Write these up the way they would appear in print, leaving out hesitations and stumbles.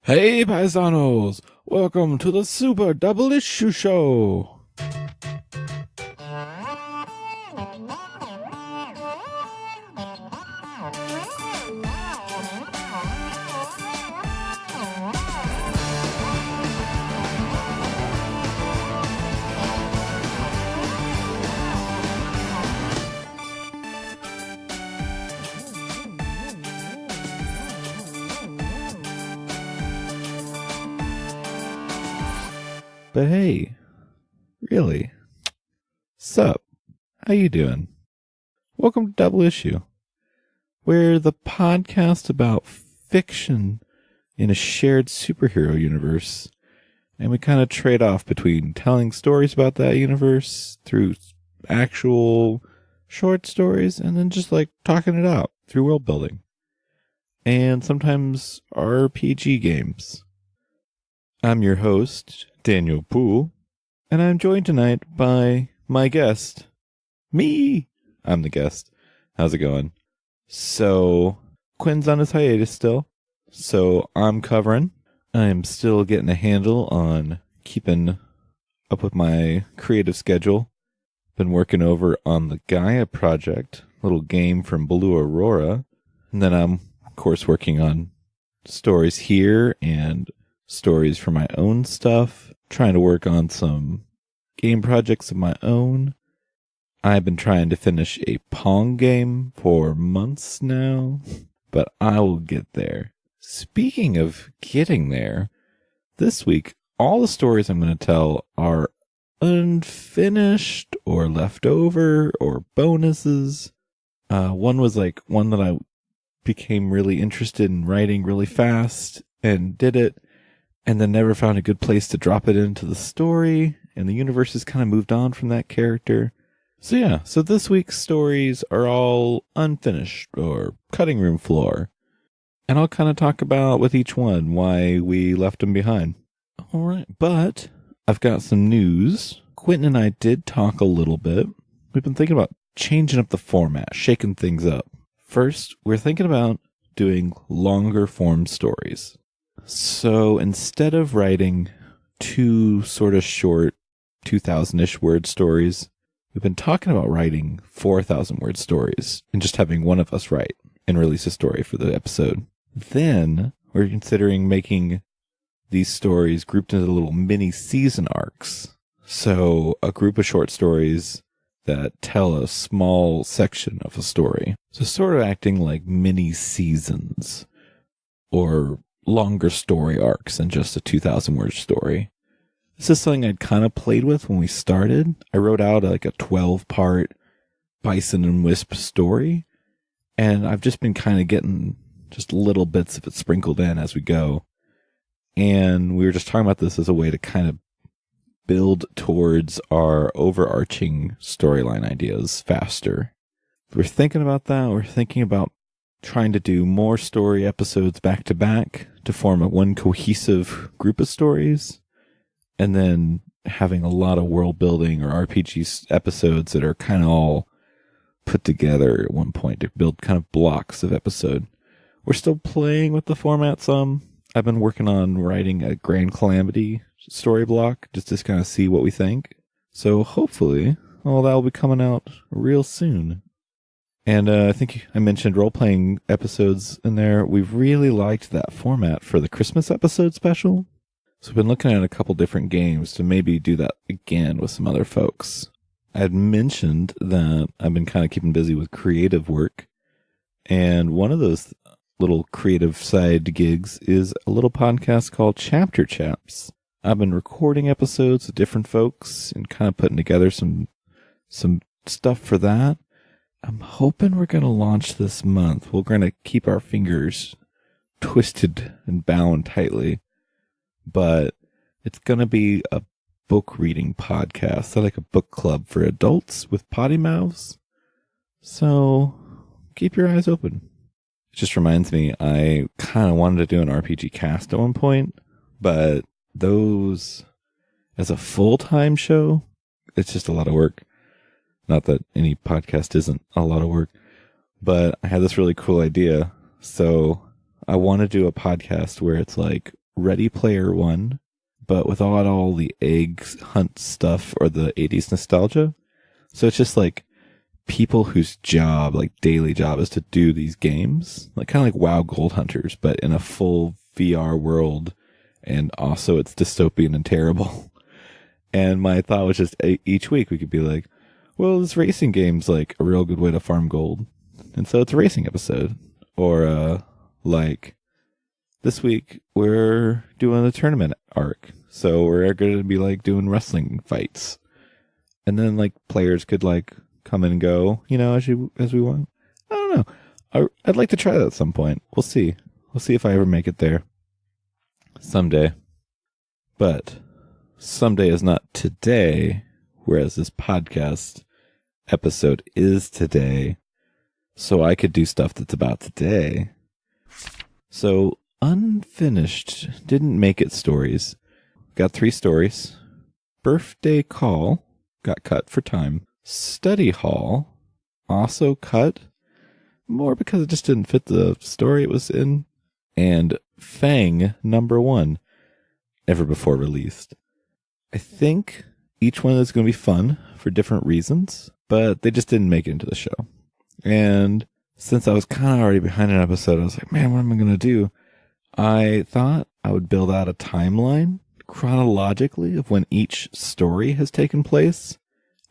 Hey paisanos, welcome to the Super Double Issue Show. But hey, really, sup? How you doing? Welcome to Double Issue. We're the podcast about fiction in a shared superhero universe, and we kind of trade off between telling stories about that universe through actual short stories and then just like talking it out through world building. And sometimes RPG games. I'm your host, Daniel Poole, and I'm joined tonight by my guest, me. I'm the guest. How's it going? So, Quinn's on his hiatus still, so I'm covering. I'm still getting a handle on keeping up with my creative schedule. Been working over on the Gaia project, little game from Blue Aurora, and then I'm, of course, working on stories here and stories for my own stuff, trying to work on some game projects of my own. I've been trying to finish a Pong game for months now, but I will get there. Speaking of getting there, this week, all the stories I'm going to tell are unfinished or left over or bonuses. One was like one that I became really interested in writing really fast and did it, and then never found a good place to drop it into the story, and the universe has kind of moved on from that character. So this week's stories are all unfinished or cutting room floor, and I'll kind of talk about with each one why we left them behind. All right, but I've got some news. Quentin and I did talk a little bit. We've been thinking about changing up the format, shaking things up. First, we're thinking about doing longer form stories. So instead of writing two sort of short 2,000-ish word stories, we've been talking about writing 4,000 word stories and just having one of us write and release a story for the episode. Then we're considering making these stories grouped into little mini season arcs. So a group of short stories that tell a small section of a story. So sort of acting like mini seasons or longer story arcs than just a 2,000 word story. This is something I'd kind of played with when we started. I wrote out like a 12-part Bison and Wisp story, and I've just been kind of getting just little bits of it sprinkled in as we go. And we were just talking about this as a way to kind of build towards our overarching storyline ideas faster. We're thinking about that. We're thinking about trying to do more story episodes back to back to form one cohesive group of stories, and then having a lot of world building or RPG episodes that are kind of all put together at one point to build kind of blocks of episode. We're still playing with the format some. I've been working on writing a Grand Calamity story block just to kind of see what we think. So hopefully all that will be coming out real soon. And I think I mentioned role-playing episodes in there. We really liked that format for the Christmas episode special. So we've been looking at a couple different games to maybe do that again with some other folks. I had mentioned that I've been kind of keeping busy with creative work. And one of those little creative side gigs is a little podcast called Chapter Chaps. I've been recording episodes with different folks and kind of putting together some stuff for that. I'm hoping we're going to launch this month. We're going to keep our fingers twisted and bound tightly, but it's going to be a book reading podcast. So like a book club for adults with potty mouths. So keep your eyes open. It just reminds me, I kind of wanted to do an RPG cast at one point, but those as a full-time show, it's just a lot of work. Not that any podcast isn't a lot of work, but I had this really cool idea. So I want to do a podcast where it's like Ready Player One, but without all the egg hunt stuff or the 80s nostalgia. So it's just like people whose job, like daily job, is to do these games, like kind of like WoW Gold Hunters, but in a full VR world, and also it's dystopian and terrible. And my thought was just each week we could be like, well, this racing game's like a real good way to farm gold, and so it's a racing episode. Or like this week we're doing a tournament arc, so we're going to be like doing wrestling fights, and then like players could like come and go, as we want. I don't know. I'd like to try that at some point. We'll see. We'll see if I ever make it there someday. But someday is not today, whereas this podcast episode is today. So I could do stuff that's about today. So unfinished, didn't make it stories. Got 3 stories. Birthday call got cut for time. Study hall also cut, more because it just didn't fit the story it was in. And Fang #1, never before released. I think each one is going to be fun for different reasons, but they just didn't make it into the show. And since I was kind of already behind an episode, I was like, man, what am I going to do? I thought I would build out a timeline chronologically of when each story has taken place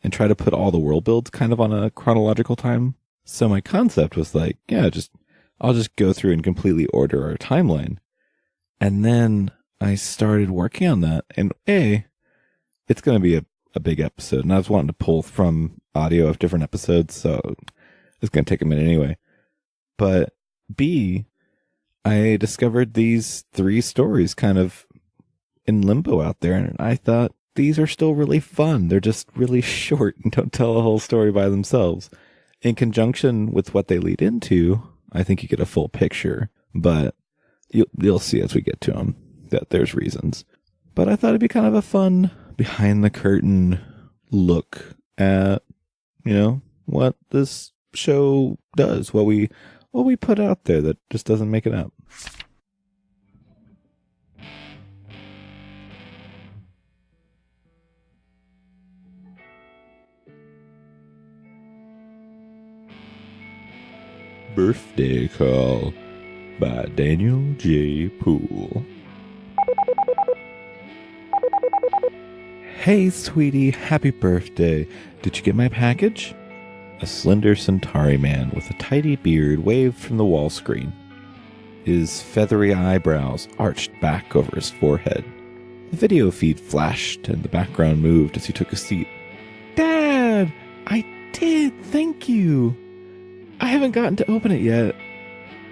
and try to put all the world builds kind of on a chronological time. So my concept was like, I'll just go through and completely order our timeline. And then I started working on that. And it's going to be a big episode. And I was wanting to pull from audio of different episodes, so it's going to take a minute anyway. But B, I discovered these 3 stories kind of in limbo out there. And I thought these are still really fun. They're just really short and don't tell a whole story by themselves. In conjunction with what they lead into, I think you get a full picture. But you'll see as we get to them that there's reasons. But I thought it'd be kind of a fun behind the curtain look at, what this show does, what we put out there that just doesn't make it up. Birthday Call by Daniel J. Poole. Hey, sweetie, happy birthday. Did you get my package? A slender Centauri man with a tidy beard waved from the wall screen. His feathery eyebrows arched back over his forehead. The video feed flashed and the background moved as he took a seat. Dad! I did, thank you! I haven't gotten to open it yet.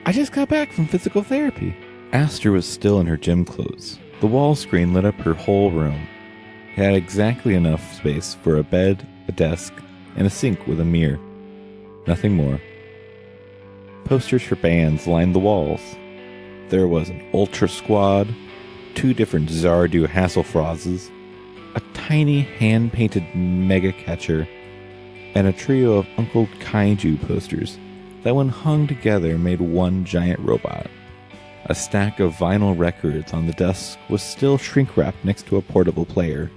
I just got back from physical therapy. Aster was still in her gym clothes. The wall screen lit up her whole room. It had exactly enough space for a bed, a desk, and a sink with a mirror. Nothing more. Posters for bands lined the walls. There was an Ultra Squad, 2 different Zardu Hasselfrazes, a tiny hand-painted Mega Catcher, and a trio of Uncle Kaiju posters that when hung together made one giant robot. A stack of vinyl records on the desk was still shrink-wrapped next to a portable player.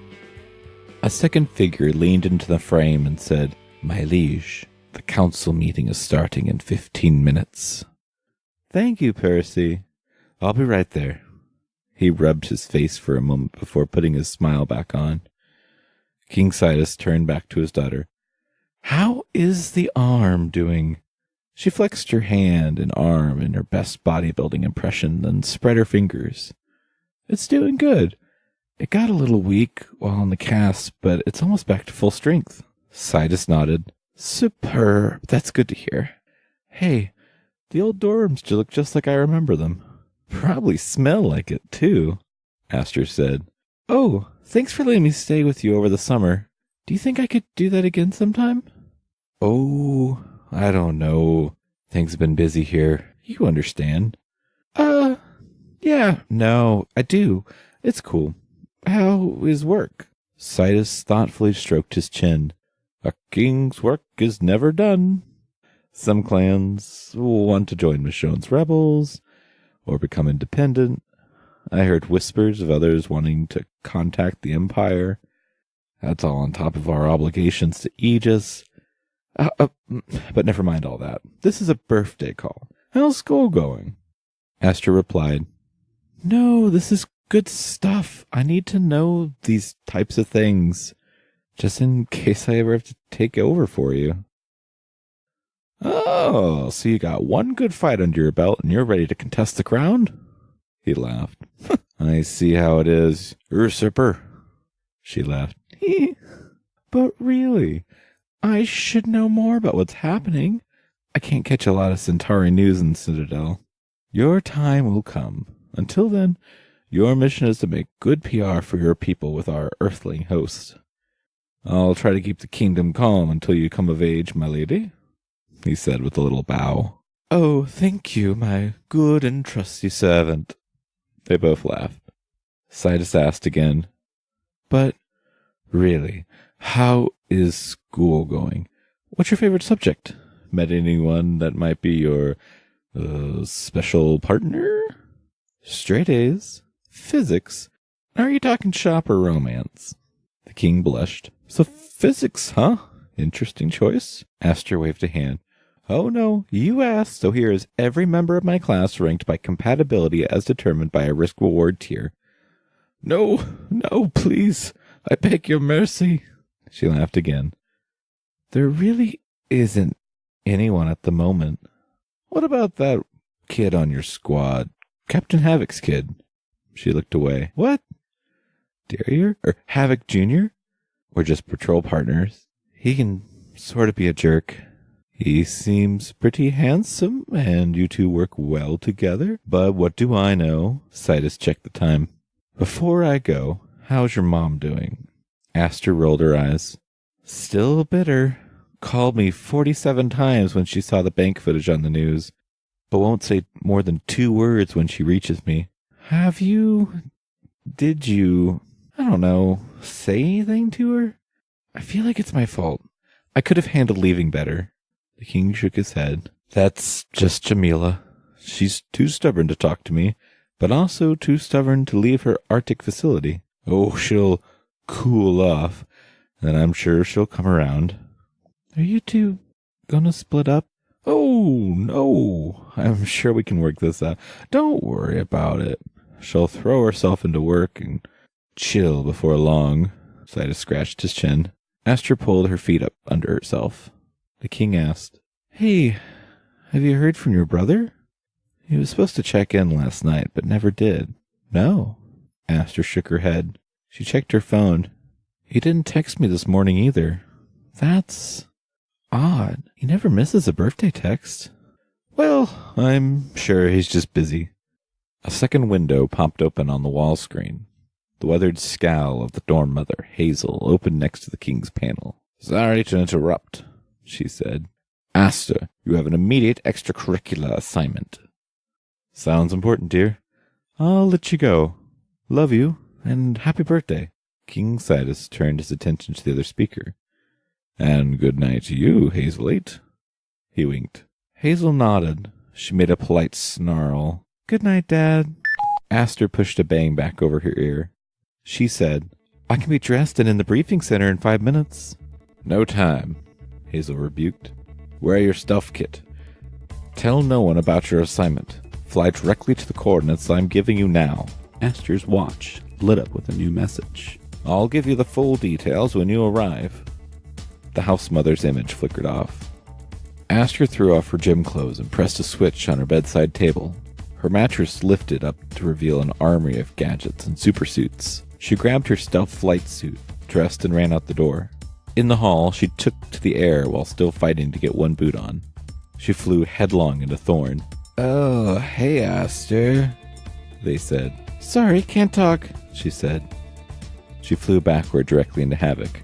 A second figure leaned into the frame and said, "My liege, the council meeting is starting in 15 minutes. Thank you, Percy. I'll be right there." He rubbed his face for a moment before putting his smile back on. King Sidus turned back to his daughter. "How is the arm doing?" She flexed her hand and arm in her best bodybuilding impression, then spread her fingers. "It's doing good. It got a little weak while on the cast, but it's almost back to full strength." Sidus nodded. "Superb. That's good to hear. Hey, the old dorms look just like I remember them. Probably smell like it, too," Aster said. "Oh, thanks for letting me stay with you over the summer. Do you think I could do that again sometime?" "Oh, I don't know. Things have been busy here. You understand." Yeah, no, I do. It's cool. How is work?" Sidus thoughtfully stroked his chin. "A king's work is never done. Some clans want to join Michonne's rebels or become independent. I heard whispers of others wanting to contact the Empire. That's all on top of our obligations to Aegis. But never mind all that. This is a birthday call. How's school going? Aster replied, No, this is good stuff. I need to know these types of things, just in case I ever have to take over for you. Oh, so you got one good fight under your belt and you're ready to contest the crown? He laughed. I see how it is, usurper. She laughed. But really, I should know more about what's happening. I can't catch a lot of Centauri news in Citadel. Your time will come. Until then, your mission is to make good PR for your people with our earthling host. I'll try to keep the kingdom calm until you come of age, my lady, he said with a little bow. Oh, thank you, my good and trusty servant. They both laughed. Sidus asked again, But really, how is school going? What's your favorite subject? Met anyone that might be your special partner? Straight A's? Physics? Are you talking shop or romance? The king blushed. So physics, huh? Interesting choice. Aster waved a hand. Oh no, you asked, so here is every member of my class ranked by compatibility as determined by a risk-reward tier. No, please, I beg your mercy. She laughed again. There really isn't anyone at the moment. What about that kid on your squad? Captain Havoc's kid. She looked away. What? Darrier? Or Havoc Jr.? We're just patrol partners. He can sort of be a jerk. He seems pretty handsome, and you two work well together. But what do I know? Sidus checked the time. Before I go, how's your mom doing? Aster rolled her eyes. Still bitter. Called me 47 times when she saw the bank footage on the news, but won't say more than 2 words when she reaches me. Did you, I don't know, say anything to her? I feel like it's my fault. I could have handled leaving better. The king shook his head. That's just Jamila. She's too stubborn to talk to me, but also too stubborn to leave her Arctic facility. Oh, she'll cool off, and I'm sure she'll come around. Are you two gonna split up? Oh, no. I'm sure we can work this out. Don't worry about it. She'll throw herself into work and chill before long. Sidus scratched his chin. Aster pulled her feet up under herself. The king asked, Hey, have you heard from your brother? He was supposed to check in last night, but never did. No. Aster shook her head. She checked her phone. He didn't text me this morning either. That's odd. He never misses a birthday text. Well, I'm sure he's just busy. A second window popped open on the wall screen. The weathered scowl of the dorm mother, Hazel, opened next to the king's panel. Sorry to interrupt, she said. Aster, you have an immediate extracurricular assignment. Sounds important, dear. I'll let you go. Love you, and happy birthday. King Sidus turned his attention to the other speaker. And good night to you, Hazelate. He winked. Hazel nodded. She made a polite snarl. Good night, Dad. Aster pushed a bang back over her ear. She said, I can be dressed and in the briefing center in 5 minutes. No time, Hazel rebuked. Wear your stealth kit. Tell no one about your assignment. Fly directly to the coordinates I'm giving you now. Aster's watch lit up with a new message. I'll give you the full details when you arrive. The house mother's image flickered off. Aster threw off her gym clothes and pressed a switch on her bedside table. Her mattress lifted up to reveal an armory of gadgets and supersuits. She grabbed her stealth flight suit, dressed, and ran out the door. In the hall, she took to the air while still fighting to get one boot on. She flew headlong into Thorn. Oh, hey, Aster, they said. Sorry, can't talk, she said. She flew backward directly into Havoc.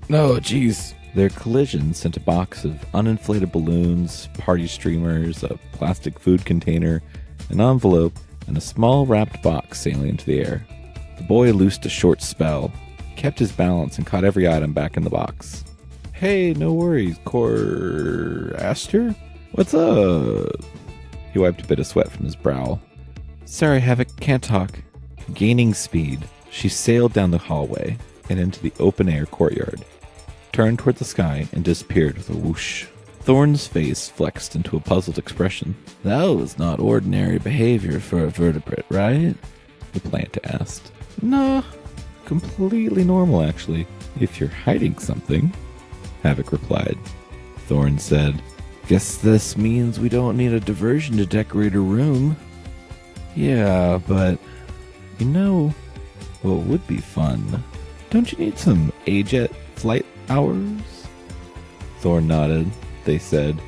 Oh, jeez. Their collision sent a box of uninflated balloons, party streamers, a plastic food container, an envelope, and a small wrapped box sailing into the air. The boy loosed a short spell, kept his balance, and caught every item back in the box. Hey, no worries, Aster? What's up? He wiped a bit of sweat from his brow. Sorry, Havoc, can't talk. Gaining speed, she sailed down the hallway and into the open-air courtyard, turned toward the sky, and disappeared with a whoosh. Thorn's face flexed into a puzzled expression. That was not ordinary behavior for a vertebrate, right? The plant asked. Nah, completely normal, actually, if you're hiding something, Havoc replied. Thorn said, Guess this means we don't need a diversion to decorate a room. Yeah, but you know what would be fun? Don't you need some A-Jet flight hours? Thorn nodded. They said,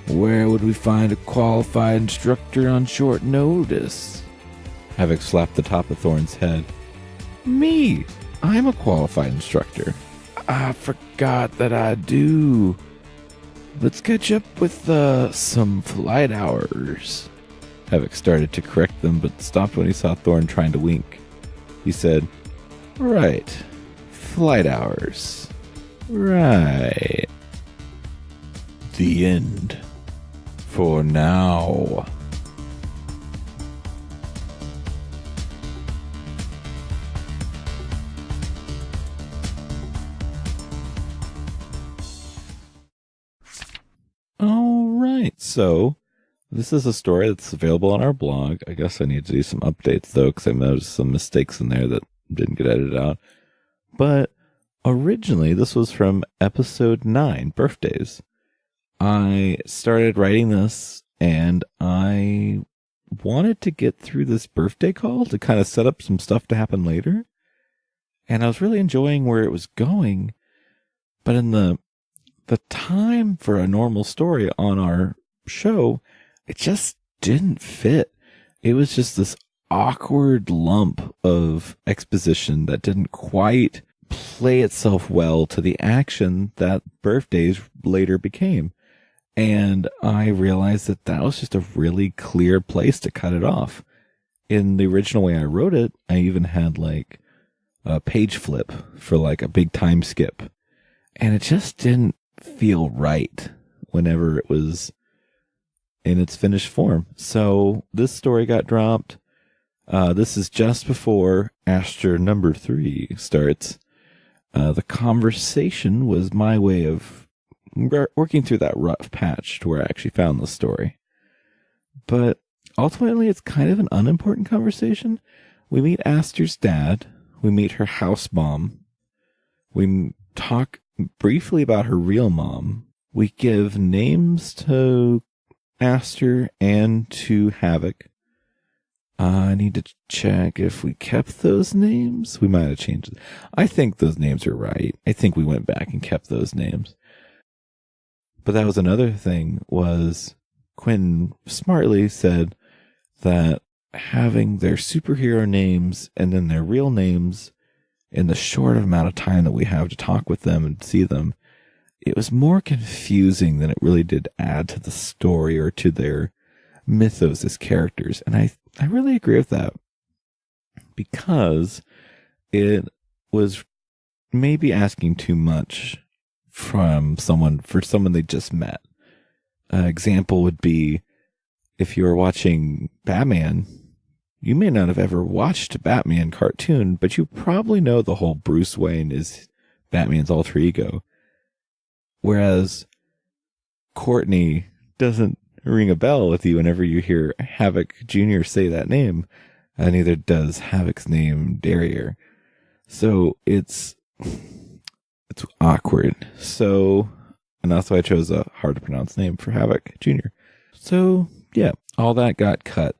Where would we find a qualified instructor on short notice? Havoc slapped the top of Thorn's head. Me! I'm a qualified instructor. I forgot that I do. Let's catch up with some flight hours. Havoc started to correct them, but stopped when he saw Thorn trying to wink. He said, Right. Flight hours. Right. The end. For now. All right, so this is a story that's available on our blog. I guess I need to do some updates, though, because I noticed some mistakes in there that didn't get edited out. But originally, this was from episode 9, Birthdays. I started writing this, and I wanted to get through this birthday call to kind of set up some stuff to happen later. And I was really enjoying where it was going. But in the time for a normal story on our show, it just didn't fit. It was just this awkward lump of exposition that didn't quite play itself well to the action that Birthdays later became. And I realized that that was just a really clear place to cut it off. In the original way I wrote it, I even had like a page flip for like a big time skip. And it just didn't feel right whenever it was in its finished form. So this story got dropped. This is just before Astor number 3 starts. The conversation was my way of working through that rough patch to where I actually found the story. But ultimately, it's kind of an unimportant conversation. We meet Astor's dad. We meet her house mom. We talk briefly about her real mom. We give names to Astor and to Havoc. I need to check if we kept those names. We might have changed it. I think those names are right. I think we went back and kept those names. But that was another thing, was Quinn smartly said that having their superhero names and then their real names in the short amount of time that we have to talk with them and see them, it was more confusing than it really did add to the story or to their mythos as characters. And I really agree with that, because it was maybe asking too much for someone they just met. An example would be, if you were watching Batman, you may not have ever watched a Batman cartoon, but you probably know the whole Bruce Wayne is Batman's alter ego. Whereas Courtney doesn't ring a bell with you whenever you hear Havoc Jr. say that name, and neither does Havoc's name Derriere. So it's awkward. So, and that's why I chose a hard to pronounce name for Havoc Jr. So yeah, all that got cut.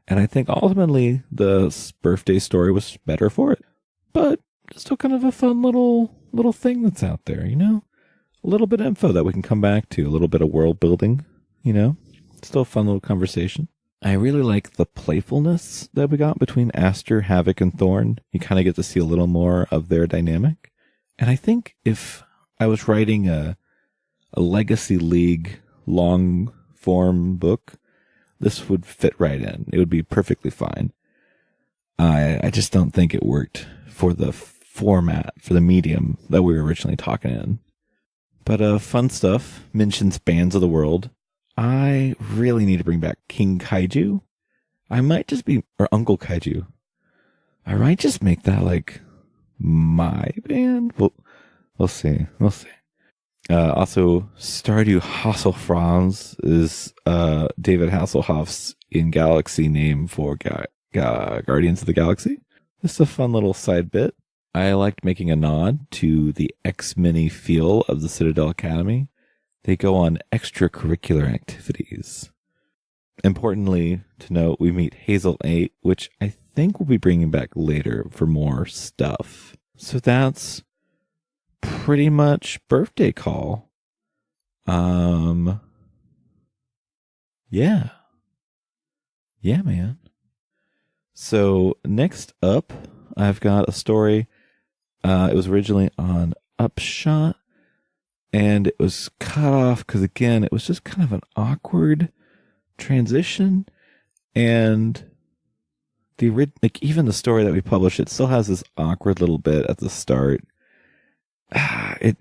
And I think ultimately the birthday story was better for it. But still kind of a fun little thing that's out there, you know? A little bit of info that we can come back to, a little bit of world building, you know? Still a fun little conversation. I really like the playfulness that we got between Astor, Havoc, and Thorn. You kind of get to see a little more of their dynamic. And I think if I was writing a Legacy League long form book, this would fit right in. It would be perfectly fine. I just don't think it worked for the format, for the medium that we were originally talking in. But fun stuff. Mentions Bands of the World. I really need to bring back King Kaiju. I might just be, or Uncle Kaiju. I might just make that like my band. We'll see. We'll see. Also, Stardew Hasselfranz is David Hasselhoff's in Galaxy name for Guardians of the Galaxy. This is a fun little side bit. I liked making a nod to the X-Mini feel of the Citadel Academy. They go on extracurricular activities. Importantly to note, we meet Hazel 8, which I think we'll be bringing back later for more stuff. So that's pretty much Birthday Call. Yeah. Yeah, man. So next up, I've got a story. It was originally on Upshot, and it was cut off because, again, it was just kind of an awkward transition, and even the story that we published, it still has this awkward little bit at the start. It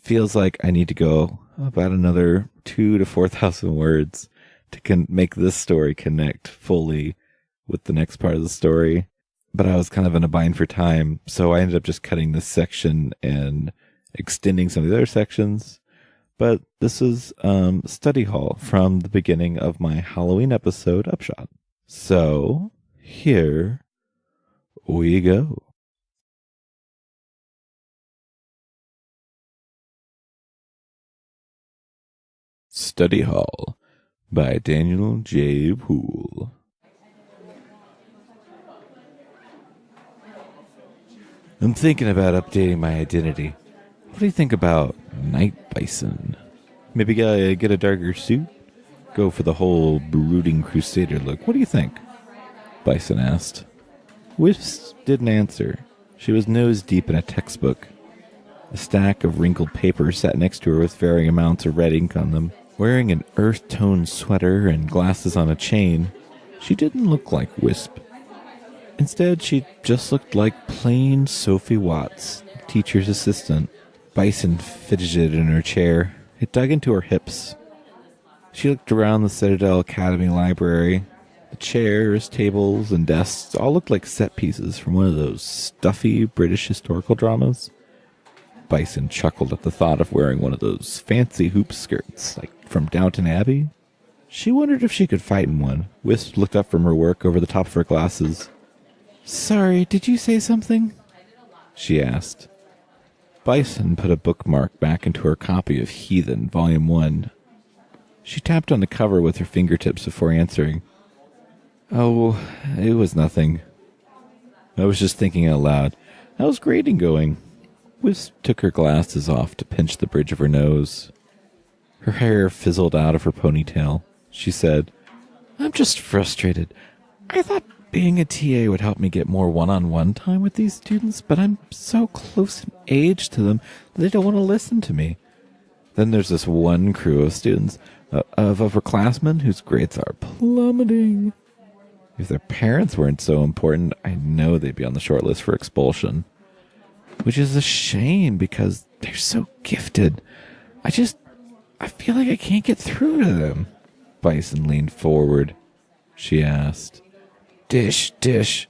feels like I need to go about another 2,000 to 4,000 words to make this story connect fully with the next part of the story. But I was kind of in a bind for time, so I ended up just cutting this section and extending some of the other sections. But this is study hall from the beginning of my Halloween episode, Upshot. So here we go. Study Hall by Daniel J. Poole. I'm thinking about updating my identity. What do you think about Night Bison? Maybe get a darker suit? Go for the whole brooding crusader look. What do you think? Bison asked. Wisp didn't answer. She was nose deep in a textbook. A stack of wrinkled papers sat next to her with varying amounts of red ink on them. Wearing an earth-toned sweater and glasses on a chain, she didn't look like Wisp. Instead, she just looked like plain Sophie Watts, teacher's assistant. Bison fidgeted in her chair. It dug into her hips. She looked around the Citadel Academy library. The chairs, tables, and desks all looked like set pieces from one of those stuffy British historical dramas. Bison chuckled at the thought of wearing one of those fancy hoop skirts, like from Downton Abbey. She wondered if she could fight in one. Wisp looked up from her work over the top of her glasses. "Sorry, did you say something?" she asked. Bison put a bookmark back into her copy of Heathen, Volume 1. She tapped on the cover with her fingertips before answering. "Oh, it was nothing. I was just thinking out loud. How's grading going?" Wisp took her glasses off to pinch the bridge of her nose. Her hair fizzled out of her ponytail. She said, "I'm just frustrated. I thought being a TA would help me get more one-on-one time with these students, but I'm so close in age to them that they don't want to listen to me. Then there's this one crew of students, of upperclassmen, whose grades are plummeting. If their parents weren't so important, I know they'd be on the short list for expulsion. Which is a shame because they're so gifted. I feel like I can't get through to them." Bison leaned forward. She asked, Dish.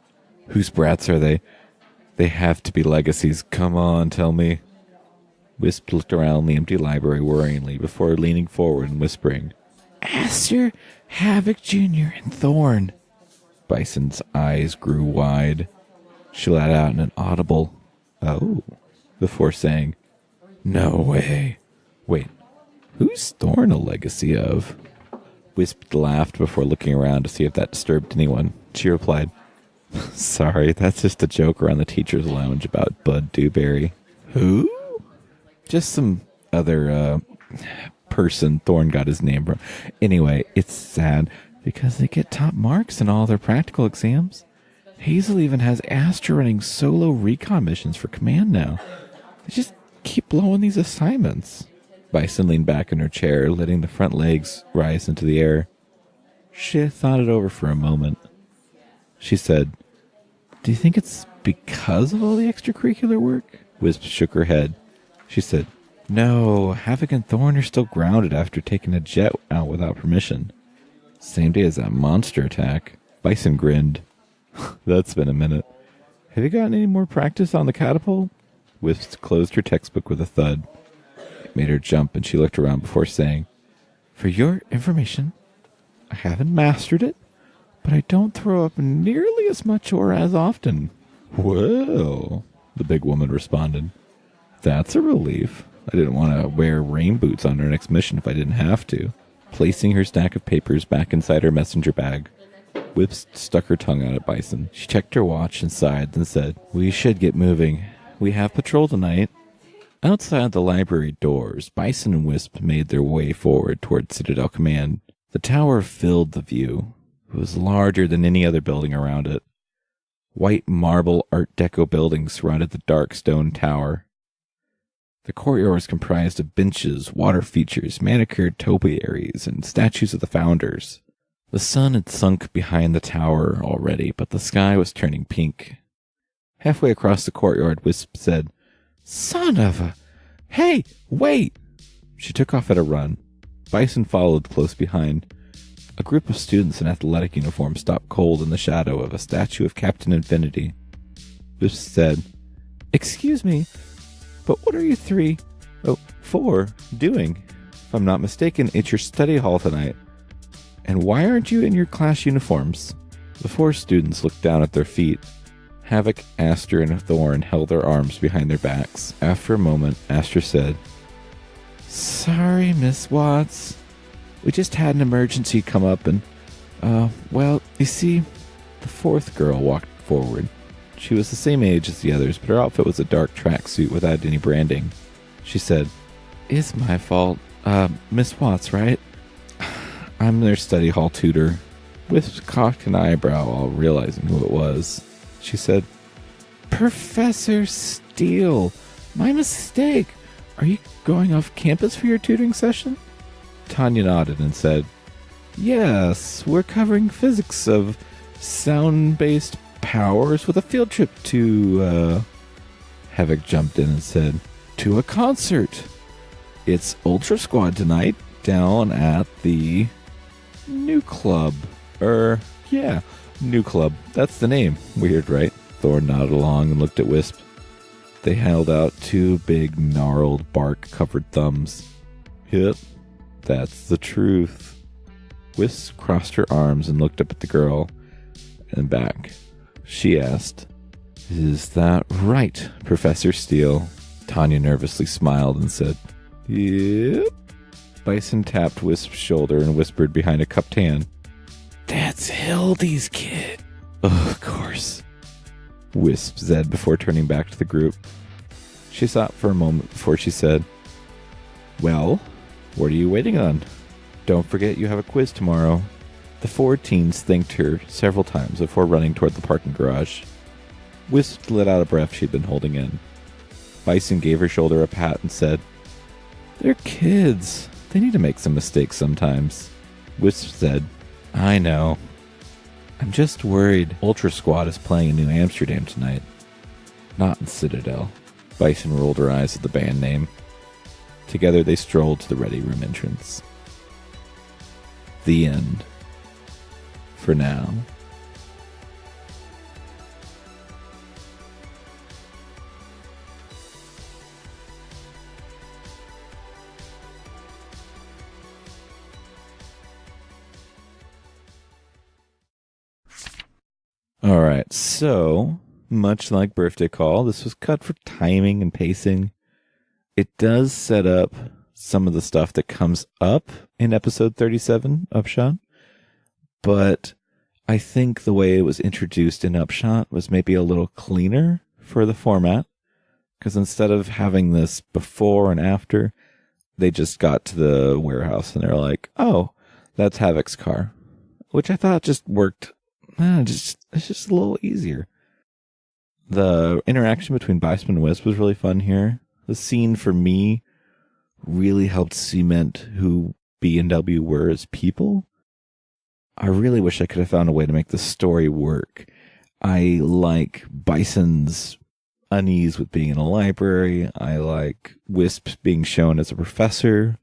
Whose brats are they? They have to be legacies. Come on, tell me." Wisp looked around the empty library worryingly before leaning forward and whispering, "Aster, Havoc Jr., and Thorn." Bison's eyes grew wide. She let out an audible, "Oh," before saying, "No way. Wait, who's Thorn a legacy of?" Wisp laughed before looking around to see if that disturbed anyone. She replied, "Sorry, that's just a joke around the teacher's lounge about Bud Dewberry." "Who?" "Just some other person Thorn got his name from. Anyway, it's sad because they get top marks in all their practical exams. Hazel even has Astra running solo recon missions for command now. They just keep blowing these assignments." Bison leaned back in her chair, letting the front legs rise into the air. She thought it over for a moment. She said, "Do you think it's because of all the extracurricular work?" Wisp shook her head. She said, "No, Havoc and Thorn are still grounded after taking a jet out without permission. Same day as that monster attack." Bison grinned. "That's been a minute. Have you gotten any more practice on the catapult? Wisp closed her textbook with a thud. It made her jump, and she looked around before saying, "For your information, I haven't mastered it, but I don't throw up nearly as much or as often." "Well," the big woman responded, "that's a relief. I didn't want to wear rain boots on our next mission if I didn't have to." Placing her stack of papers back inside her messenger bag, Whips stuck her tongue out at Bison. She checked her watch and sighed, then said, "We should get moving. We have patrol tonight." Outside the library doors, Bison and Wisp made their way forward toward Citadel Command. The tower filled the view. It was larger than any other building around it. White marble Art Deco buildings surrounded the dark stone tower. The courtyard was comprised of benches, water features, manicured topiaries, and statues of the founders. The sun had sunk behind the tower already, but the sky was turning pink. Halfway across the courtyard, Wisp said, "Son of a... Hey, wait!" She took off at a run. Bison followed close behind. A group of students in athletic uniforms stopped cold in the shadow of a statue of Captain Infinity. Wisp said, "Excuse me, but what are you four doing? If I'm not mistaken, it's your study hall tonight. And why aren't you in your class uniforms?" The four students looked down at their feet. Havoc, Aster, and Thorn held their arms behind their backs. After a moment, Aster said, "Sorry, Miss Watts. We just had an emergency come up and, well, you see," the fourth girl walked forward. She was the same age as the others, but her outfit was a dark tracksuit without any branding. She said, "It's my fault. Miss Watts, right? I'm their study hall tutor." Wisp cocked an eyebrow while realizing who it was. She said, "Professor Steele. My mistake. Are you going off campus for your tutoring session?" Tanya nodded and said, "Yes, we're covering physics of sound-based powers with a field trip to, Havoc jumped in and said, "To a concert. It's Ultra Squad tonight down at the New Club. New Club. That's the name. Weird, right?" Thor nodded along and looked at Wisp. They held out two big, gnarled, bark-covered thumbs. "Yep, that's the truth." Wisp crossed her arms and looked up at the girl and back. She asked, "Is that right, Professor Steele?" Tanya nervously smiled and said, "Yep." Bison tapped Wisp's shoulder and whispered behind a cupped hand, "That's Hildy's kid." "Of course," Wisp said before turning back to the group. She thought for a moment before she said, "Well, what are you waiting on? Don't forget you have a quiz tomorrow." The four teens thanked her several times before running toward the parking garage. Wisp let out a breath she'd been holding in. Bison gave her shoulder a pat and said, "They're kids. They need to make some mistakes sometimes." Wisp said, "I know. I'm just worried Ultra Squad is playing in New Amsterdam tonight. Not in Citadel." Bison rolled her eyes at the band name. Together they strolled to the ready room entrance. The end. For now. All right, so much like Birthday Call, this was cut for timing and pacing. It does set up some of the stuff that comes up in episode 37, Upshot, but I think the way it was introduced in Upshot was maybe a little cleaner for the format, because instead of having this before and after, they just got to the warehouse and they're like, "Oh, that's Havoc's car," which I thought just worked. It's just a little easier. The interaction between Bison and Wisp was really fun here. The scene for me really helped cement who B and W were as people. I really wish I could have found a way to make the story work. I like Bison's unease with being in a library. I like Wisp being shown as a professor.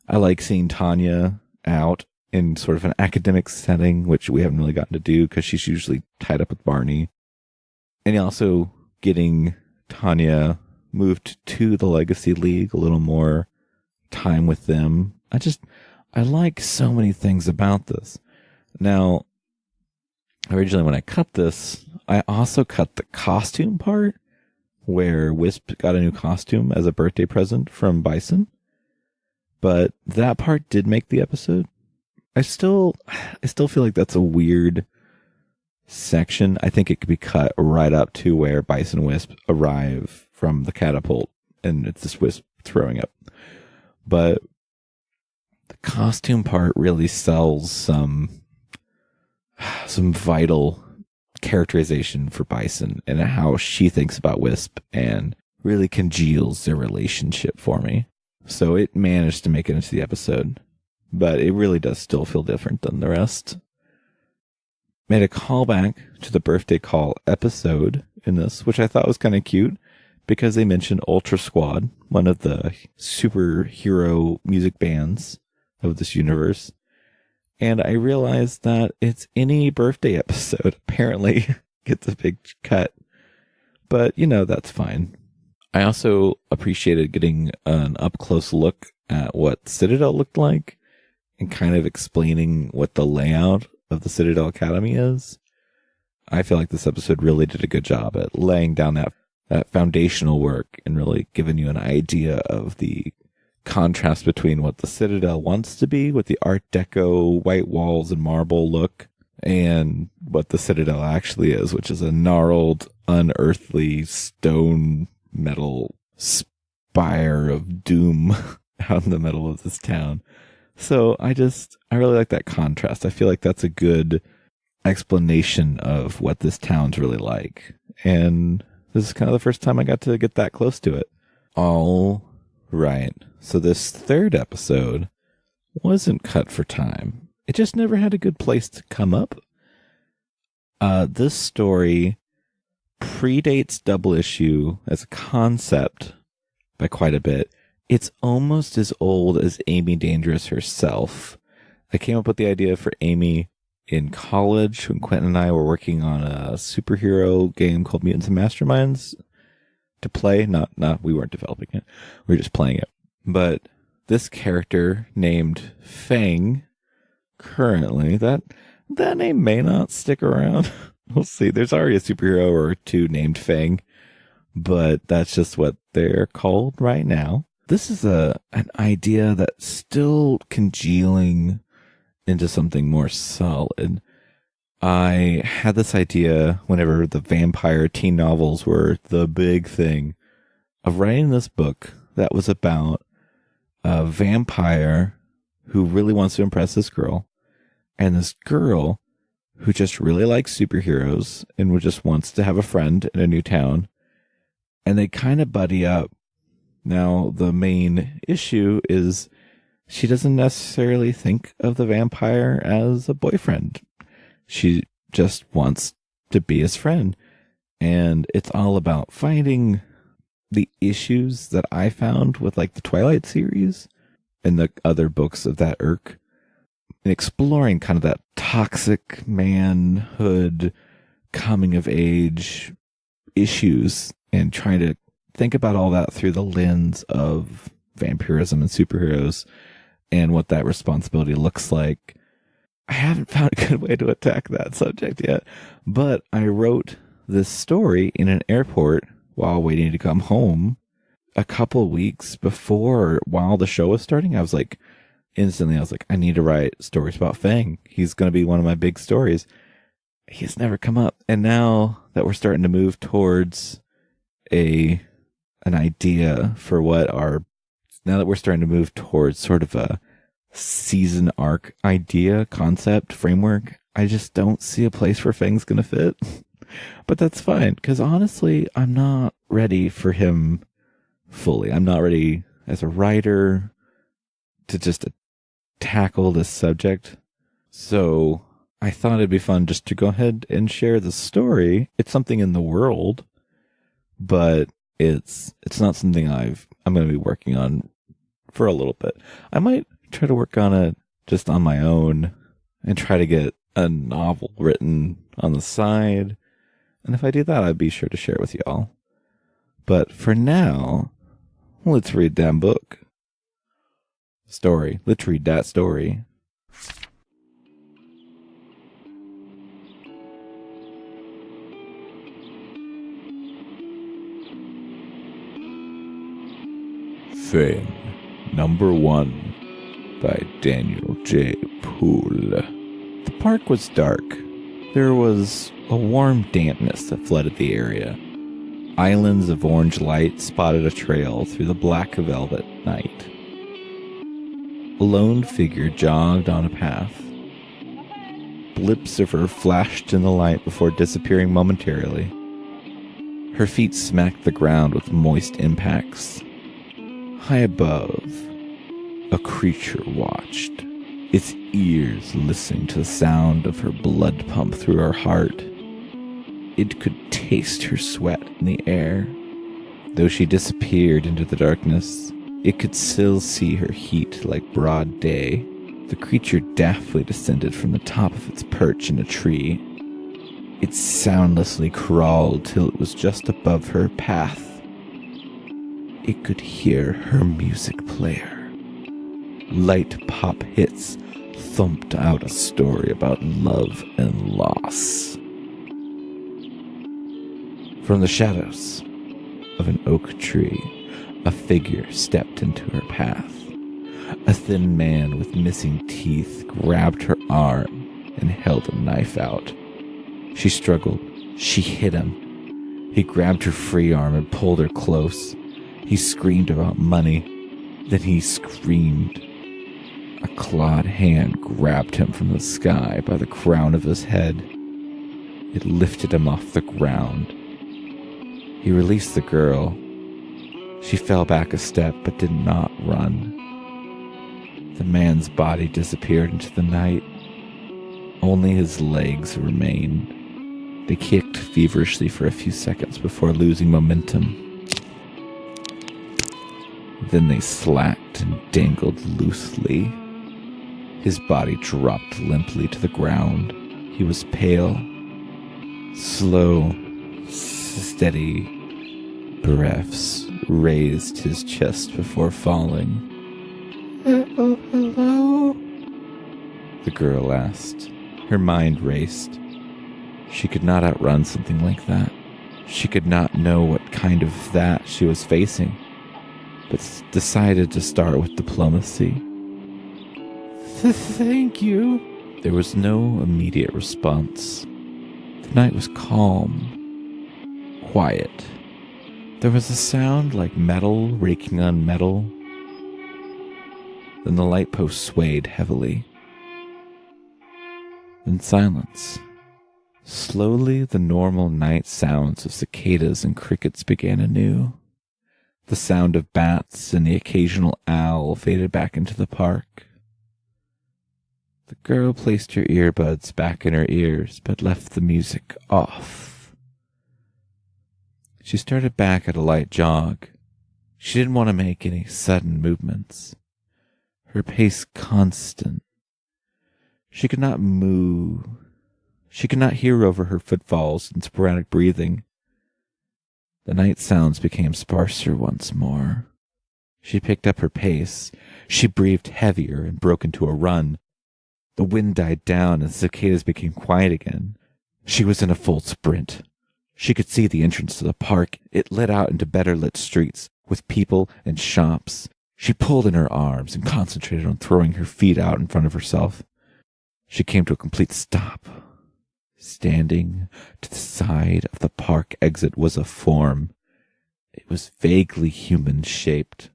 I like seeing Tanya out in sort of an academic setting, which we haven't really gotten to do because she's usually tied up with Barney. And also getting Tanya moved to the Legacy League, a little more time with them. I like so many things about this. Now, originally when I cut this, I also cut the costume part where Wisp got a new costume as a birthday present from Bison. But that part did make the episode. I still feel like that's a weird section. I think it could be cut right up to where Bison and Wisp arrive from the catapult and it's just Wisp throwing up. But the costume part really sells some vital characterization for Bison and how she thinks about Wisp and really congeals their relationship for me. So it managed to make it into the episode, but it really does still feel different than the rest. Made a callback to the birthday call episode in this, which I thought was kind of cute because they mentioned Ultra Squad, one of the superhero music bands of this universe. And I realized that it's any birthday episode apparently gets a big cut. But, that's fine. I also appreciated getting an up-close look at what Citadel looked like and kind of explaining what the layout of the Citadel Academy is. I feel like this episode really did a good job at laying down that foundational work and really giving you an idea of the contrast between what the Citadel wants to be with the Art Deco white walls and marble look and what the Citadel actually is, which is a gnarled, unearthly stone metal spire of doom out in the middle of this town. So I really like that contrast. I feel like that's a good explanation of what this town's really like. And this is kind of the first time I got to get that close to it. All right. So this third episode wasn't cut for time. It just never had a good place to come up. This story predates Double Issue as a concept by quite a bit. It's almost as old as Amy Dangerous herself. I came up with the idea for Amy in college when Quentin and I were working on a superhero game called Mutants and Masterminds to play. Not we weren't developing it. We were just playing it. But this character named Fang, currently, that name may not stick around. We'll see. There's already a superhero or two named Fang, but that's just what they're called right now. This is an idea that's still congealing into something more solid. I had this idea whenever the vampire teen novels were the big thing of writing this book that was about a vampire who really wants to impress this girl, and this girl who just really likes superheroes and just wants to have a friend in a new town, and they kind of buddy up. Now, the main issue is she doesn't necessarily think of the vampire as a boyfriend. She just wants to be his friend, and it's all about finding the issues that I found with like the Twilight series and the other books of that ilk, and exploring kind of that toxic manhood, coming of age issues and trying to think about all that through the lens of vampirism and superheroes and what that responsibility looks like. I haven't found a good way to attack that subject yet, but I wrote this story in an airport while waiting to come home a couple weeks before, while the show was starting. I was like, I need to write stories about Fang. He's going to be one of my big stories. He's never come up. And now that we're starting to move towards an idea for now that we're starting to move towards sort of a season arc idea, concept, framework, I just don't see a place where Fang's going to fit. But that's fine, because honestly, I'm not ready for him fully. I'm not ready as a writer to just tackle this subject. So I thought it'd be fun just to go ahead and share the story. It's something in the world, but it's not something I'm going to be working on for a little bit. I might try to work on it just on my own and try to get a novel written on the side. And if I do that, I'd be sure to share it with y'all. But for now, let's read that book. Story. Let's read that story. Fame Number 1 by Daniel J. Poole. The park was dark. There was a warm dampness that flooded the area. Islands of orange light spotted a trail through the black velvet night. A lone figure jogged on a path. Blips of her flashed in the light before disappearing momentarily. Her feet smacked the ground with moist impacts. High above, a creature watched, its ears listening to the sound of her blood pump through her heart. It could taste her sweat in the air. Though she disappeared into the darkness, it could still see her heat like broad day. The creature deftly descended from the top of its perch in a tree. It soundlessly crawled till it was just above her path. It could hear her music player. Light pop hits thumped out a story about love and loss. From the shadows of an oak tree, a figure stepped into her path. A thin man with missing teeth grabbed her arm and held a knife out. She struggled. She hit him. He grabbed her free arm and pulled her close. He screamed about money. Then he screamed. A clawed hand grabbed him from the sky by the crown of his head. It lifted him off the ground. He released the girl. She fell back a step but did not run. The man's body disappeared into the night. Only his legs remained. They kicked feverishly for a few seconds before losing momentum. Then they slacked and dangled loosely. His body dropped limply to the ground. He was pale. Slow, steady breaths raised his chest before falling. Hello? The girl asked. Her mind raced. She could not outrun something like that. She could not know what kind of that she was facing, but decided to start with diplomacy. Thank you. There was no immediate response. The night was calm, quiet. There was a sound like metal raking on metal. Then the light post swayed heavily. Then silence. Slowly, the normal night sounds of cicadas and crickets began anew. The sound of bats and the occasional owl faded back into the park. The girl placed her earbuds back in her ears, but left the music off. She started back at a light jog. She didn't want to make any sudden movements. Her pace constant. She could not move. She could not hear over her footfalls and sporadic breathing. The night sounds became sparser once more. She picked up her pace. She breathed heavier and broke into a run. The wind died down and the cicadas became quiet again. She was in a full sprint. She could see the entrance to the park. It led out into better lit streets with people and shops. She pulled in her arms and concentrated on throwing her feet out in front of herself. She came to a complete stop. Standing to the side of the park exit was a form. It was vaguely human-shaped.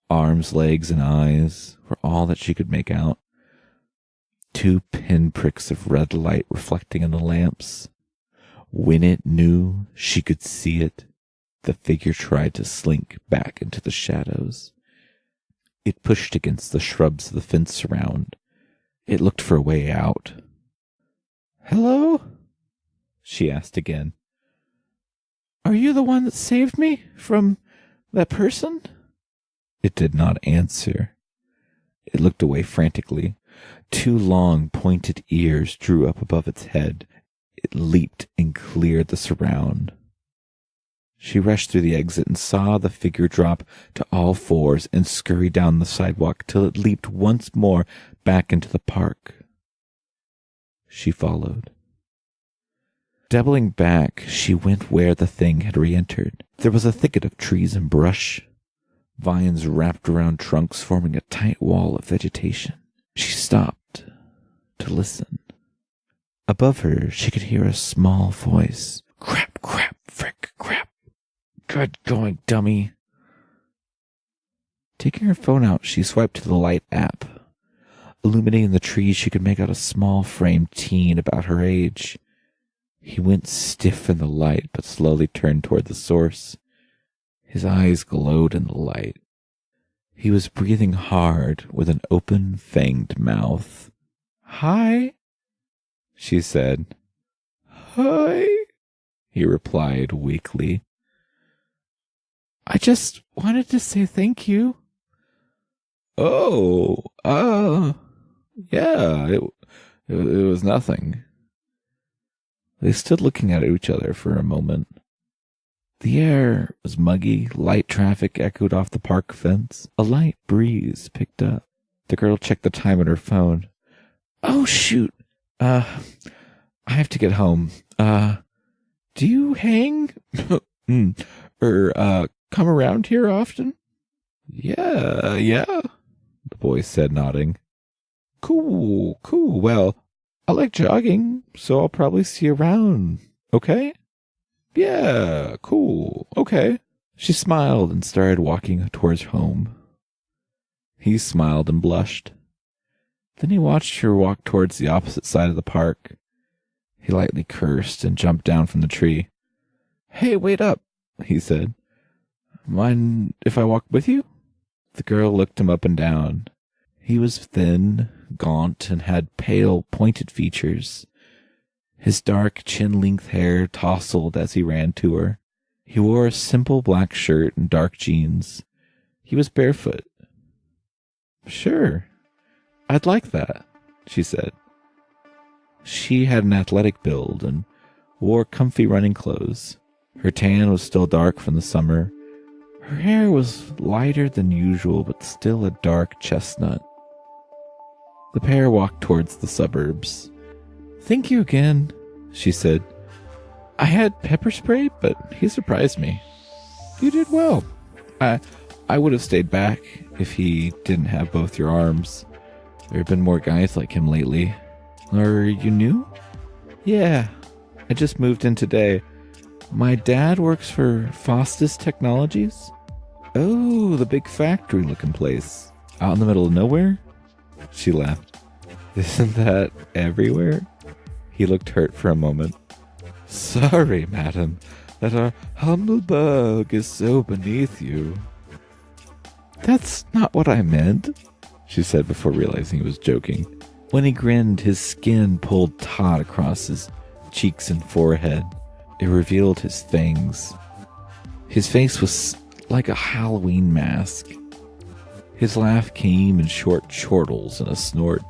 Arms, legs, and eyes were all that she could make out. 2 pinpricks of red light reflecting in the lamps. When it knew she could see it, the figure tried to slink back into the shadows. It pushed against the shrubs of the fence around. It looked for a way out. Hello? She asked again. Are you the one that saved me from that person? It did not answer. It looked away frantically. 2 long, pointed ears drew up above its head. It leaped and cleared the surround. She rushed through the exit and saw the figure drop to all fours and scurry down the sidewalk till it leaped once more back into the park. She followed. Doubling back, she went where the thing had re-entered. There was a thicket of trees and brush. Vines wrapped around trunks, forming a tight wall of vegetation. She stopped to listen. Above her, she could hear a small voice. Crap, crap, frick, crap. Good going, dummy. Taking her phone out, she swiped to the light app. Illuminating the trees, she could make out a small-framed teen about her age. He went stiff in the light, but slowly turned toward the source. His eyes glowed in the light. He was breathing hard with an open, fanged mouth. "Hi," she said. "Hi," he replied weakly. "I just wanted to say thank you." "Oh, yeah, it was nothing." They stood looking at each other for a moment. The air was muggy, light traffic echoed off the park fence. A light breeze picked up. The girl checked the time on her phone. "Oh, shoot. I have to get home. Do you hang? Come around here often?" Yeah, the boy said, nodding. Cool. Well, I like jogging, so I'll probably see you around, okay? Yeah, cool, okay. She smiled and started walking towards home. He smiled and blushed. Then he watched her walk towards the opposite side of the park. He lightly cursed and jumped down from the tree. "Hey, wait up," he said. "Mind if I walk with you?" The girl looked him up and down. He was thin, gaunt, and had pale, pointed features. His dark, chin-length hair tousled as he ran to her. He wore a simple black shirt and dark jeans. He was barefoot. "Sure, I'd like that," she said. She had an athletic build and wore comfy running clothes. Her tan was still dark from the summer. Her hair was lighter than usual, but still a dark chestnut. The pair walked towards the suburbs. "Thank you again," she said. "I had pepper spray, but he surprised me." "You did well. I would have stayed back if he didn't have both your arms. There have been more guys like him lately." "Are you new?" "Yeah, I just moved in today. My dad works for Faustus Technologies." "Oh, the big factory-looking place. Out in the middle of nowhere?" She laughed. "Isn't that everywhere?" He looked hurt for a moment. "Sorry, madam, that our humble bug is so beneath you." "That's not what I meant," she said before realizing he was joking. When he grinned, his skin pulled taut across his cheeks and forehead. It revealed his fangs. His face was like a Halloween mask. His laugh came in short chortles and a snort.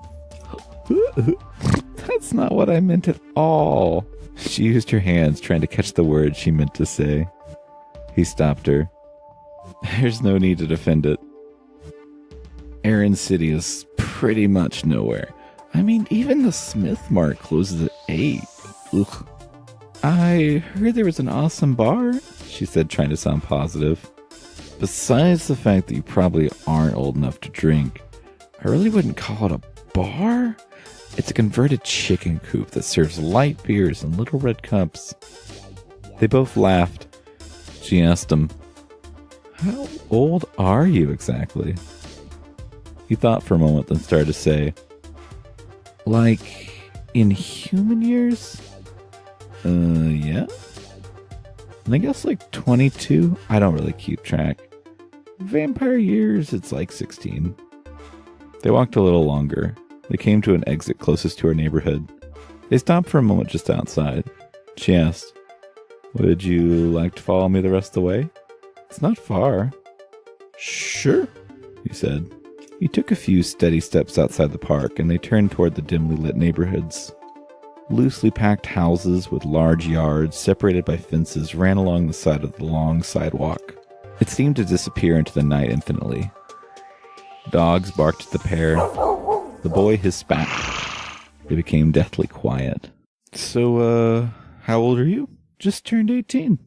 "That's not what I meant at all." She used her hands trying to catch the words she meant to say. He stopped her. "There's no need to defend it. Aaron City is pretty much nowhere. I mean, even the Smith Mart closes at 8. Ugh." "I heard there was an awesome bar," she said, trying to sound positive. "Besides the fact that you probably aren't old enough to drink, I really wouldn't call it a bar. It's a converted chicken coop that serves light beers in little red cups." They both laughed. She asked him, "How old are you exactly?" He thought for a moment, then started to say, "Like, in human years? Yeah. And I guess like 22. I don't really keep track. Vampire years, it's like 16. They walked a little longer. They came to an exit closest to her neighborhood. They stopped for a moment just outside. She asked, "Would you like to follow me the rest of the way? It's not far." "Sure," he said. He took a few steady steps outside the park, and they turned toward the dimly lit neighborhoods. Loosely packed houses with large yards separated by fences ran along the side of the long sidewalk. It seemed to disappear into the night infinitely. Dogs barked at the pair. The boy hissed back. They became deathly quiet. So, how old are you? Just turned 18.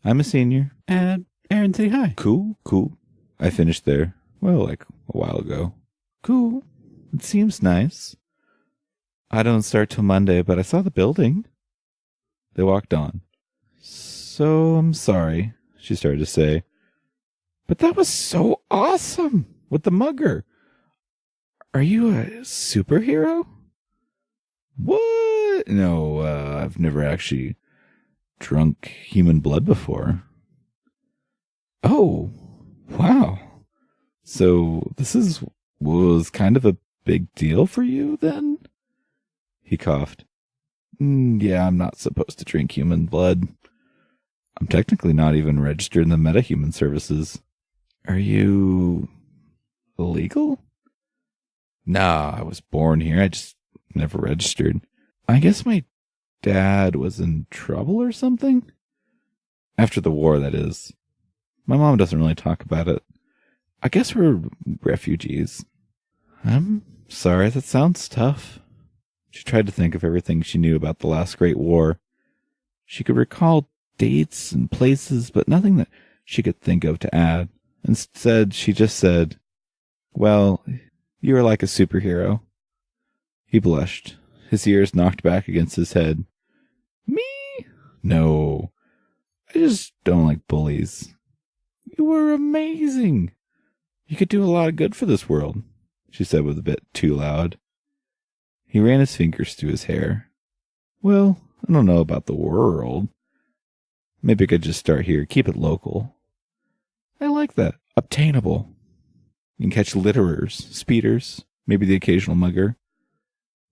I'm a senior. And Aaron, say hi. Cool. I finished there, like a while ago. Cool. It seems nice. I don't start till Monday, but I saw the building. They walked on. So, I'm sorry, she started to say. But that was so awesome with the mugger. Are you a superhero? What? No, I've never actually drunk human blood before. Oh, wow. So this was kind of a big deal for you then? He coughed. Yeah, I'm not supposed to drink human blood. I'm technically not even registered in the metahuman services. Are you illegal? Nah, I was born here. I just never registered. I guess my dad was in trouble or something? After the war, that is. My mom doesn't really talk about it. I guess we're refugees. I'm sorry, that sounds tough. She tried to think of everything she knew about the last Great War. She could recall dates and places, but nothing that she could think of to add. Instead, she just said, well, you are like a superhero. He blushed. His ears knocked back against his head. Me? No. I just don't like bullies. You were amazing. You could do a lot of good for this world, she said with a bit too loud. He ran his fingers through his hair. Well, I don't know about the world. Maybe I could just start here, keep it local. I like that. Obtainable. You can catch litterers, speeders, maybe the occasional mugger.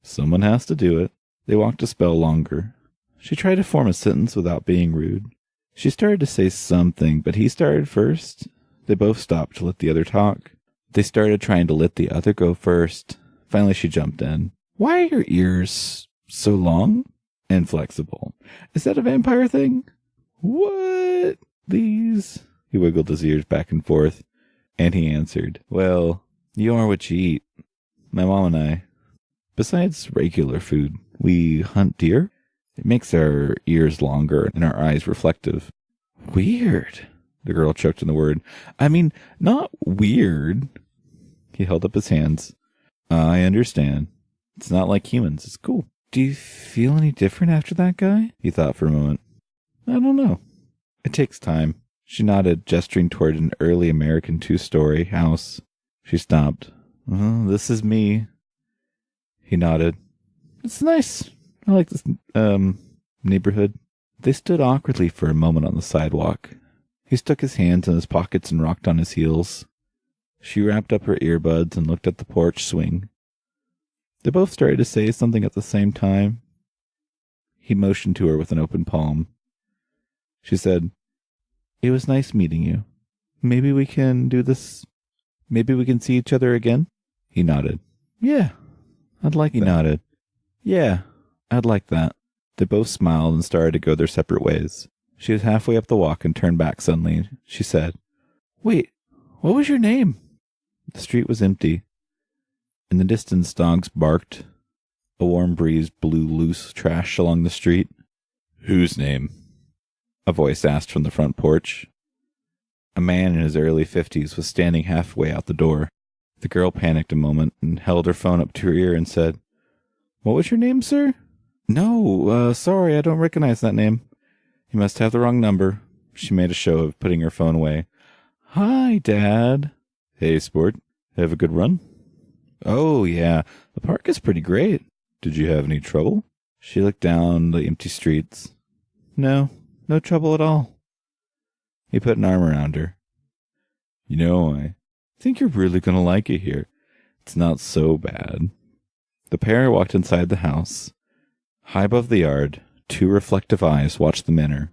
Someone has to do it. They walked a spell longer. She tried to form a sentence without being rude. She started to say something, but he started first. They both stopped to let the other talk. They started trying to let the other go first. Finally, she jumped in. Why are your ears so long and flexible? Is that a vampire thing? What? These? He wiggled his ears back and forth, and he answered, well, you are what you eat. My mom and I. Besides regular food, we hunt deer. It makes our ears longer and our eyes reflective. Weird. The girl choked on the word. I mean, not weird. He held up his hands. I understand. It's not like humans. It's cool. Do you feel any different after that guy? He thought for a moment. I don't know. It takes time. She nodded, gesturing toward an early American 2-story house. She stopped. This is me. He nodded. It's nice. I like this, neighborhood. They stood awkwardly for a moment on the sidewalk. He stuck his hands in his pockets and rocked on his heels. She wrapped up her earbuds and looked at the porch swing. They both started to say something at the same time. He motioned to her with an open palm. She said, it was nice meeting you. Maybe we can do this. Maybe we can see each other again? He nodded. Yeah, I'd like that. He nodded. Yeah, I'd like that. They both smiled and started to go their separate ways. She was halfway up the walk and turned back suddenly. She said, wait, what was your name? The street was empty. In the distance, dogs barked. A warm breeze blew loose trash along the street. Whose name? A voice asked from the front porch. A man in his early 50s was standing halfway out the door. The girl panicked a moment and held her phone up to her ear and said, what was your name, sir? No, sorry, I don't recognize that name. You must have the wrong number. She made a show of putting her phone away. Hi, Dad. Hey, sport. Have a good run? Oh, yeah. The park is pretty great. Did you have any trouble? She looked down the empty streets. No trouble at all. He put an arm around her. You know, I think you're really going to like it here. It's not so bad. The pair walked inside the house. High above the yard, 2 reflective eyes watched them enter.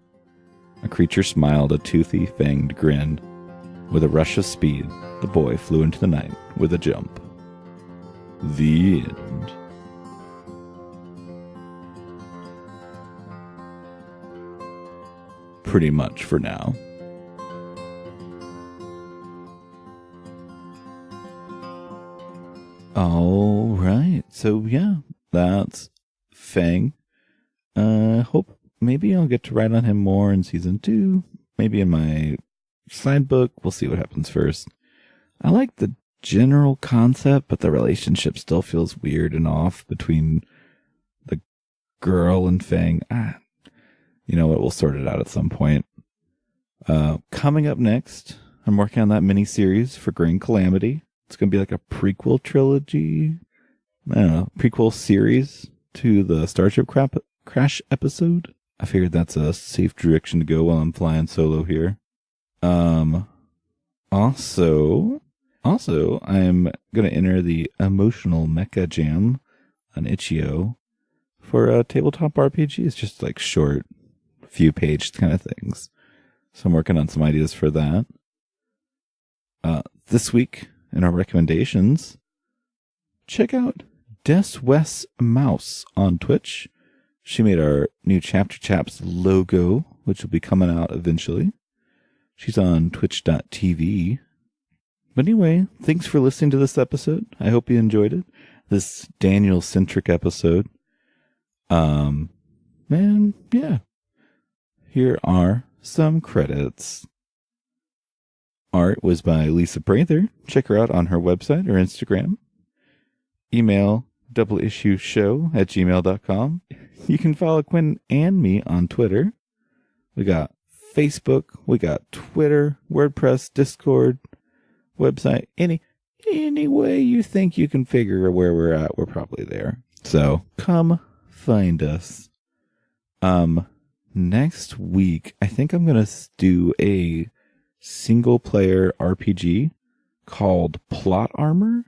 A creature smiled a toothy, fanged grin. With a rush of speed, the boy flew into the night with a jump. The end. pretty much for now. All right. So yeah, that's Fang. Hope maybe I'll get to write on him more in season 2. Maybe in my side book. We'll see what happens first. I like the general concept, but the relationship still feels weird and off between the girl and Fang. You know what? We'll sort it out at some point. Coming up next, I'm working on that mini-series for Green Calamity. It's going to be like a prequel trilogy. I don't know, prequel series to the Starship Crash episode. I figured that's a safe direction to go while I'm flying solo here. Also, I'm going to enter the Emotional Mecha Jam on Itch.io for tabletop RPGs, just like short, few-page kind of things. So I'm working on some ideas for that. This week, in our recommendations, check out DesWesMaus on Twitch. She made our new Chapter Chaps logo, which will be coming out eventually. She's on twitch.tv. But anyway, thanks for listening to this episode. I hope you enjoyed it. This Daniel-centric episode. And yeah. Here are some credits. Art was by Lisa Prather. Check her out on her website or Instagram. Email doubleissueshow@gmail.com. You can follow Quinn and me on Twitter. We got Facebook. We got Twitter, WordPress, Discord, website. Any way you think you can figure where we're at, we're probably there. So come find us. Next week, I think I'm going to do a single-player RPG called Plot Armor,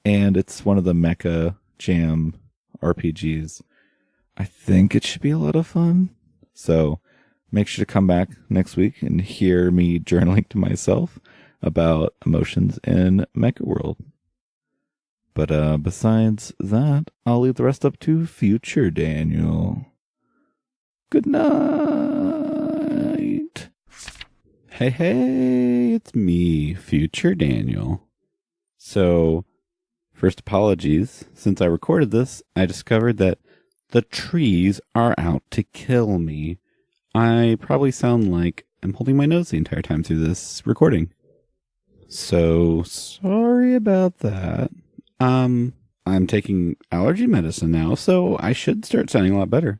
and it's one of the Mecha Jam RPGs. I think it should be a lot of fun, so make sure to come back next week and hear me journaling to myself about emotions in Mecha World. But besides that, I'll leave the rest up to future Daniel. Good night. Hey, it's me, future Daniel. So, first apologies. Since I recorded this, I discovered that the trees are out to kill me. I probably sound like I'm holding my nose the entire time through this recording. So, sorry about that. I'm taking allergy medicine now, so I should start sounding a lot better.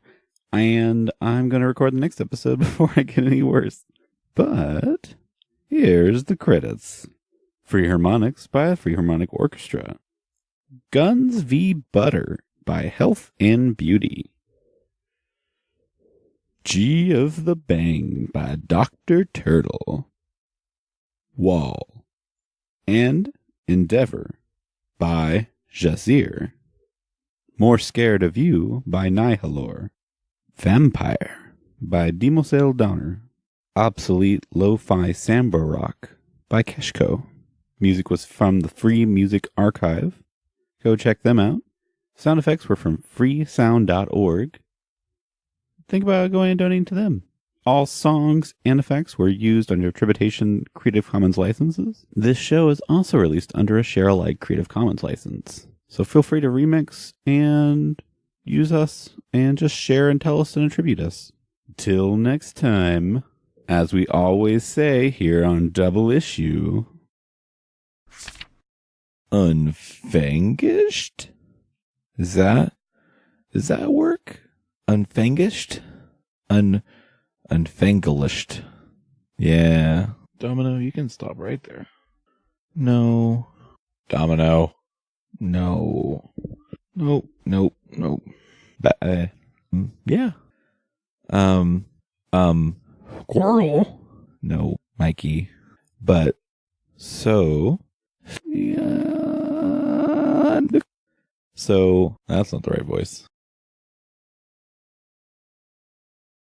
And I'm going to record the next episode before I get any worse. But here's the credits. Freeharmonics by Freeharmonic Orchestra. Guns v. Butter by Health and Beauty. G of the Bang by Dr. Turtle. Wall. And Endeavour by Jahzzar. More Scared of You by Nihilore. Vampire by Demoiselle Döner. Obsolete Lo-Fi Samba Rock by Keshco. Music was from the Free Music Archive. Go check them out. Sound effects were from freesound.org. Think about going and donating to them. All songs and effects were used under Tributation Creative Commons licenses. This show is also released under a share-alike Creative Commons license. So feel free to remix and use us and just share and tell us and attribute us. Till next time, as we always say here on Double Issue, Unfangished? Is that work? Unfangished? Unfangelished. Yeah. Domino, you can stop right there. No. Domino. No. Nope. Yeah. Squirrel. No, Mikey. But, so. Yeah. So, that's not the right voice.